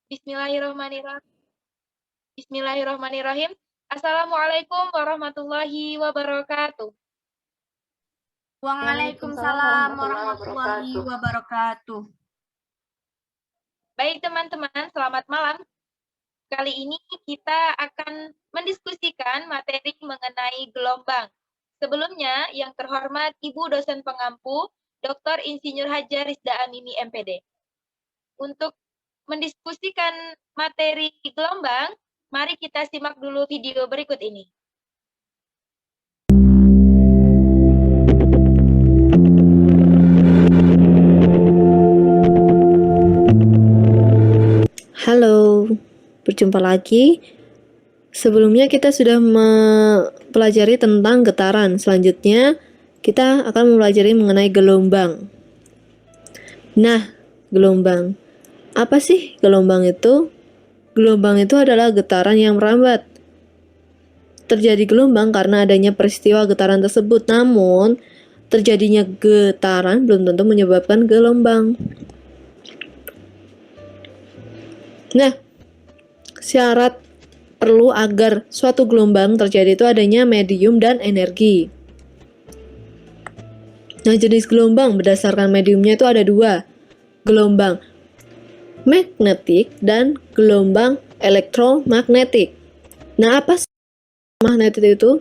Bismillahirrohmanirrohim. Bismillahirrohmanirrohim. Assalamualaikum warahmatullahi wabarakatuh. Waalaikumsalam Waalaikumsalam warahmatullahi warahmatullahi wabarakatuh. Baik teman-teman, selamat malam. Kali ini kita akan mendiskusikan materi mengenai gelombang. Sebelumnya, yang terhormat Ibu dosen pengampu, Dr. Insinyur Haja Rizda Amini MPD. Untuk mendiskusikan materi gelombang, mari kita simak dulu video berikut ini. Halo, berjumpa lagi. Sebelumnya kita sudah mempelajari tentang getaran. Selanjutnya kita akan mempelajari mengenai gelombang. Nah, gelombang. Apa sih gelombang itu? Gelombang itu adalah getaran yang merambat. Terjadi gelombang karena adanya peristiwa getaran tersebut. Namun, terjadinya getaran belum tentu menyebabkan gelombang. Nah, syarat perlu agar suatu gelombang terjadi itu adanya medium dan energi. Nah, jenis gelombang berdasarkan mediumnya itu ada dua. Gelombang magnetik dan gelombang elektromagnetik. Nah, apa sih magnetik itu?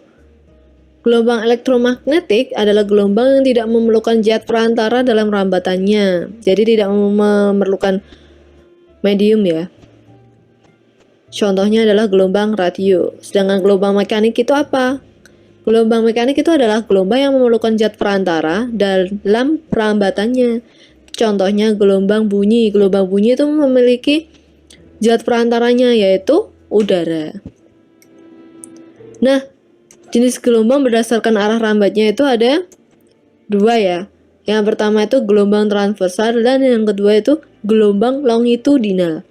Gelombang elektromagnetik adalah gelombang yang tidak memerlukan zat perantara dalam rambatannya. Jadi tidak memerlukan medium ya. Contohnya adalah gelombang radio. Sedangkan gelombang mekanik itu apa? Gelombang mekanik itu adalah gelombang yang memerlukan zat perantara dalam perambatannya. Contohnya gelombang bunyi. Gelombang bunyi itu memiliki zat perantaranya yaitu udara. Nah, jenis gelombang berdasarkan arah rambatnya itu ada dua ya. Yang pertama itu gelombang transversal dan yang kedua itu gelombang longitudinal.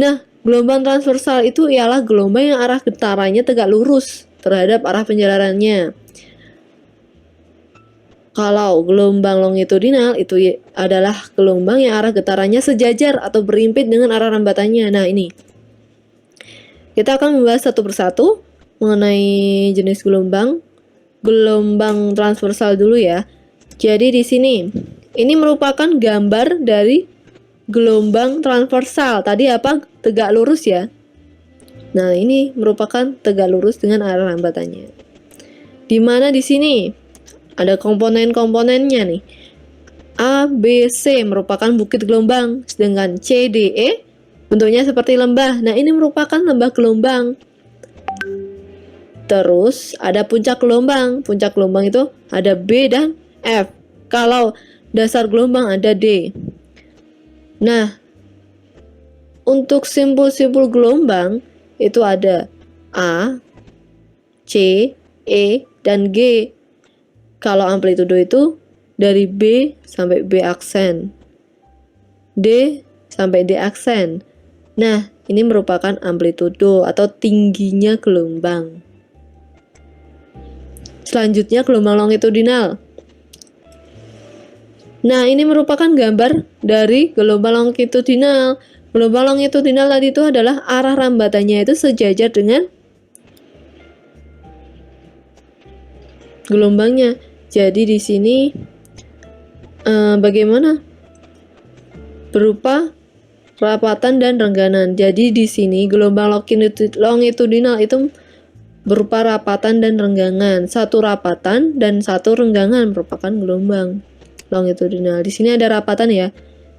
Nah, gelombang transversal itu ialah gelombang yang arah getarannya tegak lurus terhadap arah penjalarannya. Kalau gelombang longitudinal itu adalah gelombang yang arah getarannya sejajar atau berimpit dengan arah rambatannya. Nah, ini. Kita akan membahas satu persatu mengenai jenis gelombang. Gelombang transversal dulu ya. Jadi di sini, ini merupakan gambar dari gelombang transversal. Tadi apa? Tegak lurus ya. Nah, ini merupakan tegak lurus dengan arah rambatannya. Di mana di sini ada komponen-komponennya nih. A, B, C merupakan bukit gelombang, sedangkan C, D, E bentuknya seperti lembah. Nah, ini merupakan lembah gelombang. Terus ada puncak gelombang. Puncak gelombang itu ada B dan F. Kalau dasar gelombang ada D. Nah, untuk simpul-simpul gelombang itu ada A, C, E, dan G. Kalau amplitudo itu dari B sampai B aksen, D sampai D aksen. Nah, ini merupakan amplitudo atau tingginya gelombang. Selanjutnya gelombang longitudinal. Nah, ini merupakan gambar dari gelombang longitudinal. Gelombang longitudinal tadi itu adalah arah rambatannya itu sejajar dengan gelombangnya. Jadi di sini bagaimana? Berupa rapatan dan rengganan. Jadi di sini gelombang longitudinal itu berupa rapatan dan renggangan. Satu rapatan dan satu renggangan merupakan gelombang longitudinal. Di sini ada rapatan ya,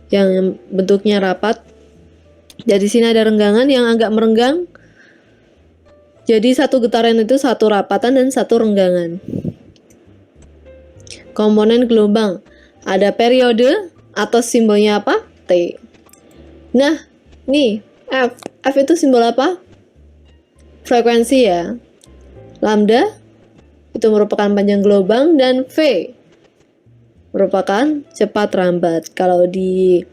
yang bentuknya rapat. Jadi di sini ada renggangan yang agak merenggang. Jadi satu getaran itu satu rapatan dan satu renggangan. Komponen gelombang ada periode atau simbolnya apa? T. Nah, nih F. F itu simbol apa? Frekuensi ya. Lambda itu merupakan panjang gelombang dan V merupakan cepat rambat. Kalau di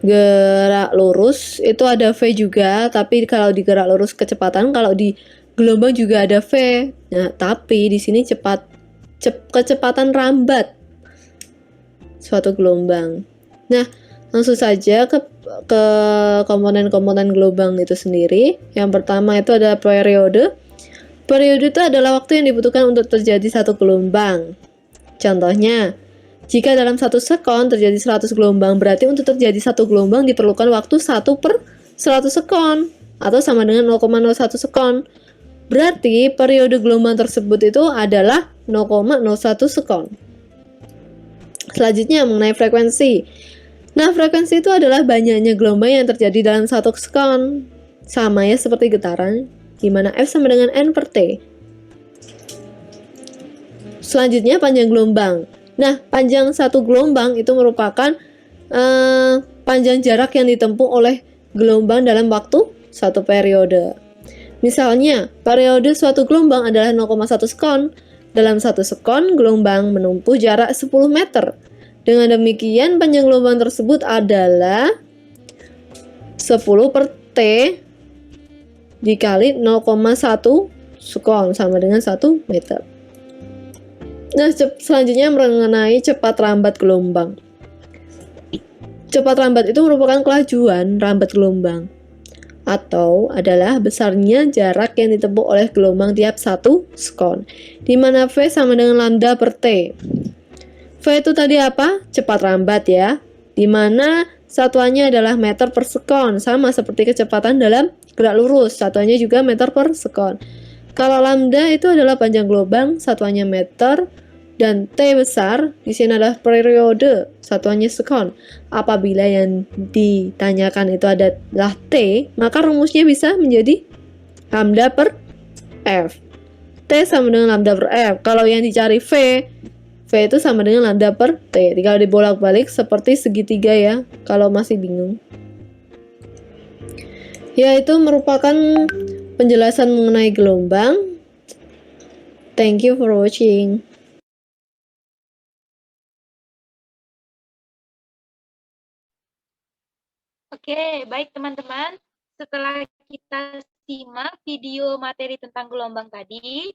gerak lurus itu ada V juga, tapi kalau di gerak lurus kecepatan, kalau di gelombang juga ada V. Nah, tapi di sini kecepatan rambat suatu gelombang. Nah, Langsung saja ke komponen-komponen gelombang itu sendiri. Yang pertama itu ada periode. Periode itu adalah waktu yang dibutuhkan untuk terjadi satu gelombang. Contohnya, jika dalam 1 sekon terjadi 100 gelombang, berarti untuk terjadi satu gelombang diperlukan waktu 1/100 sekon, atau sama dengan 0,01 sekon. Berarti periode gelombang tersebut itu adalah 0,01 sekon. Selanjutnya mengenai frekuensi. Nah, frekuensi itu adalah banyaknya gelombang yang terjadi dalam 1 sekon. Sama ya seperti getaran, di mana F sama dengan N per T. Selanjutnya panjang gelombang. Nah, panjang satu gelombang itu merupakan panjang jarak yang ditempuh oleh gelombang dalam waktu satu periode. Misalnya, periode suatu gelombang adalah 0,1 sekon. Dalam 1 sekon, gelombang menempuh jarak 10 meter. Dengan demikian, panjang gelombang tersebut adalah 10 per T dikali 0,1 sekon sama dengan 1 meter. Nah, selanjutnya mengenai cepat lambat gelombang. Cepat lambat itu merupakan kelajuan lambat gelombang, atau adalah besarnya jarak yang ditempuh oleh gelombang tiap 1 sekon, di mana V sama dengan lambda per T. V itu tadi apa? Cepat lambat ya, di mana satuannya adalah meter per sekon, sama seperti kecepatan dalam gerak lurus, satuannya juga meter per sekon. Kalau lambda itu adalah panjang gelombang, satuannya meter, dan T besar di sini adalah periode, satuannya sekon. Apabila yang ditanyakan itu adalah T, maka rumusnya bisa menjadi lambda per F. T sama dengan lambda per F. Kalau yang dicari V itu sama dengan lambda per T. Kalau dibolak-balik seperti segitiga ya, kalau masih bingung. Ya, itu merupakan penjelasan mengenai gelombang. Thank you for watching. Oke, baik teman-teman. Setelah kita simak video materi tentang gelombang tadi,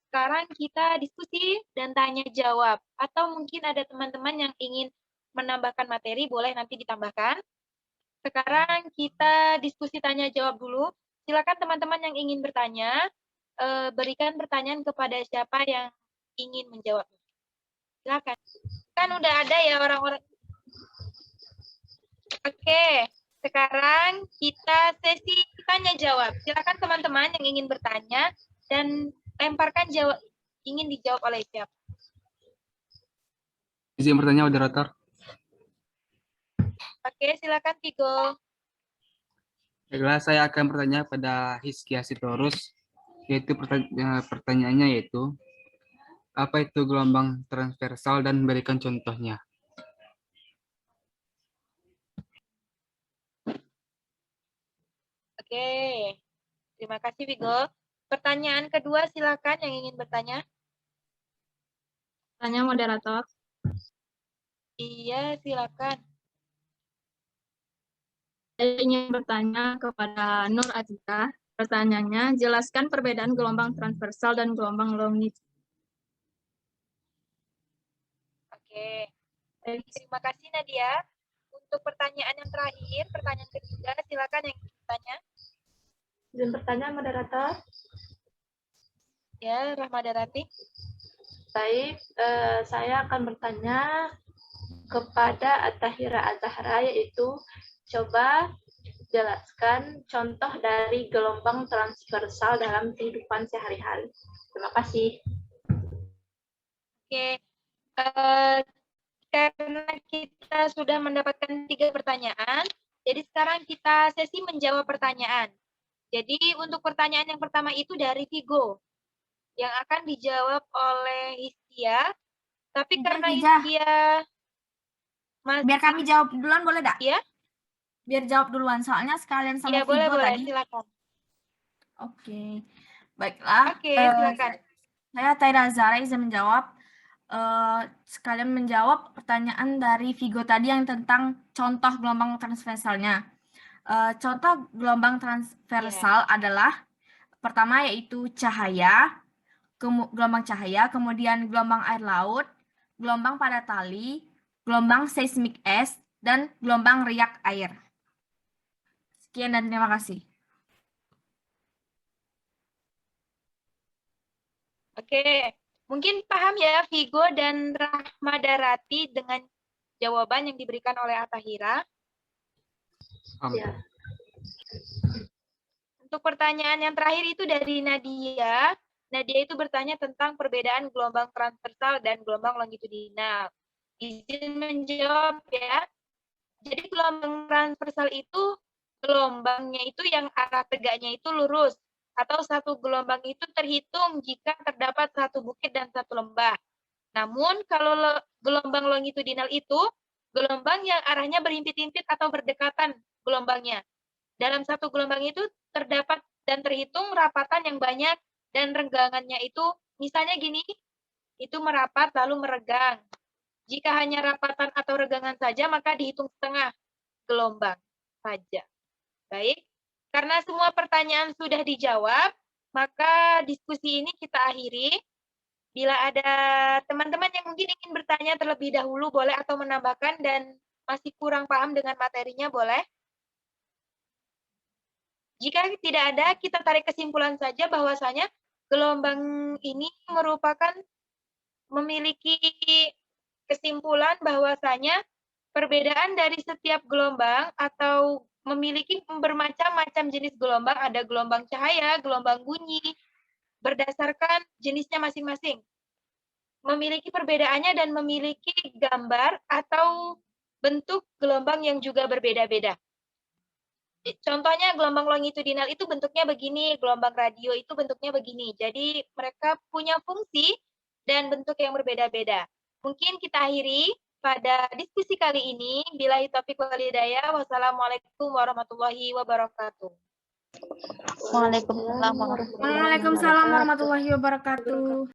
sekarang kita diskusi dan tanya jawab. Atau mungkin ada teman-teman yang ingin menambahkan materi, boleh nanti ditambahkan. Sekarang kita diskusi tanya jawab dulu. Silakan teman-teman yang ingin bertanya, berikan pertanyaan kepada siapa yang ingin menjawab. Silakan. Kan udah ada ya orang-orang. Oke, sekarang kita sesi tanya jawab. Silakan teman-teman yang ingin bertanya dan lemparkan jawab ingin dijawab oleh siapa. Izin bertanya, moderator. Oke, silakan Vigo. Baiklah, saya akan bertanya pada Hizkia Sitorus, yaitu pertanyaannya yaitu, apa itu gelombang transversal dan berikan contohnya. Oke, terima kasih Vigo. Pertanyaan kedua silakan yang ingin bertanya. Tanya moderator. Iya, silakan. Saya ingin bertanya kepada Nur Atika. Pertanyaannya, jelaskan perbedaan gelombang transversal dan gelombang longitudinal. Oke, terima kasih Nadia. Untuk pertanyaan yang terakhir, pertanyaan ketiga, silakan yang ingin bertanya. Izin bertanya, moderator. Ya, Rahmadarati. Baik, saya akan bertanya kepada Atahira Azahra, yaitu coba jelaskan contoh dari gelombang transversal dalam kehidupan sehari-hari. Terima kasih. Oke, karena kita sudah mendapatkan 3 pertanyaan, jadi sekarang kita sesi menjawab pertanyaan. Jadi untuk pertanyaan yang pertama itu dari Vigo, yang akan dijawab oleh Hizkia, tapi karena Hizkia... Biar kami jawab duluan boleh gak? Iya? Biar jawab duluan, soalnya sekalian sama Iya, Vigo boleh, tadi. silakan. Oke, baiklah. Oke, silakan. Saya Taira Zara izin menjawab. Sekalian menjawab pertanyaan dari Vigo tadi yang tentang contoh gelombang transversalnya. Contoh gelombang transversal adalah pertama yaitu cahaya, gelombang cahaya, kemudian gelombang air laut, gelombang pada tali, gelombang seismik es, dan gelombang riak air. Sekian dan terima kasih. Oke, mungkin paham ya Vigo dan Rahmadarati dengan jawaban yang diberikan oleh Atahira. Ya. Untuk pertanyaan yang terakhir itu dari Nadia. Nadia itu bertanya tentang perbedaan gelombang transversal dan gelombang longitudinal. Izin menjawab ya. Jadi gelombang transversal itu gelombangnya itu yang arah tegaknya itu lurus. Atau satu gelombang itu terhitung jika terdapat satu bukit dan satu lembah. Namun kalau gelombang longitudinal itu gelombang yang arahnya berhimpit-himpit atau berdekatan gelombangnya. Dalam satu gelombang itu terdapat dan terhitung rapatan yang banyak dan renggangannya itu misalnya gini, itu merapat lalu meregang. Jika hanya rapatan atau regangan saja maka dihitung setengah gelombang saja. Baik, karena semua pertanyaan sudah dijawab, maka diskusi ini kita akhiri. Bila ada teman-teman yang mungkin ingin bertanya terlebih dahulu boleh atau menambahkan dan masih kurang paham dengan materinya boleh. Jika tidak ada, kita tarik kesimpulan saja bahwasanya gelombang ini merupakan memiliki kesimpulan bahwasanya perbedaan dari setiap gelombang atau memiliki bermacam-macam jenis gelombang, ada gelombang cahaya, gelombang bunyi, berdasarkan jenisnya masing-masing. Memiliki perbedaannya dan memiliki gambar atau bentuk gelombang yang juga berbeda-beda. Contohnya gelombang longitudinal itu bentuknya begini, gelombang radio itu bentuknya begini. Jadi mereka punya fungsi dan bentuk yang berbeda-beda. Mungkin kita akhiri pada diskusi kali ini. Billahi taufiq wal hidayah. Wassalamualaikum warahmatullahi wabarakatuh. Waalaikumsalam warahmatullahi wabarakatuh.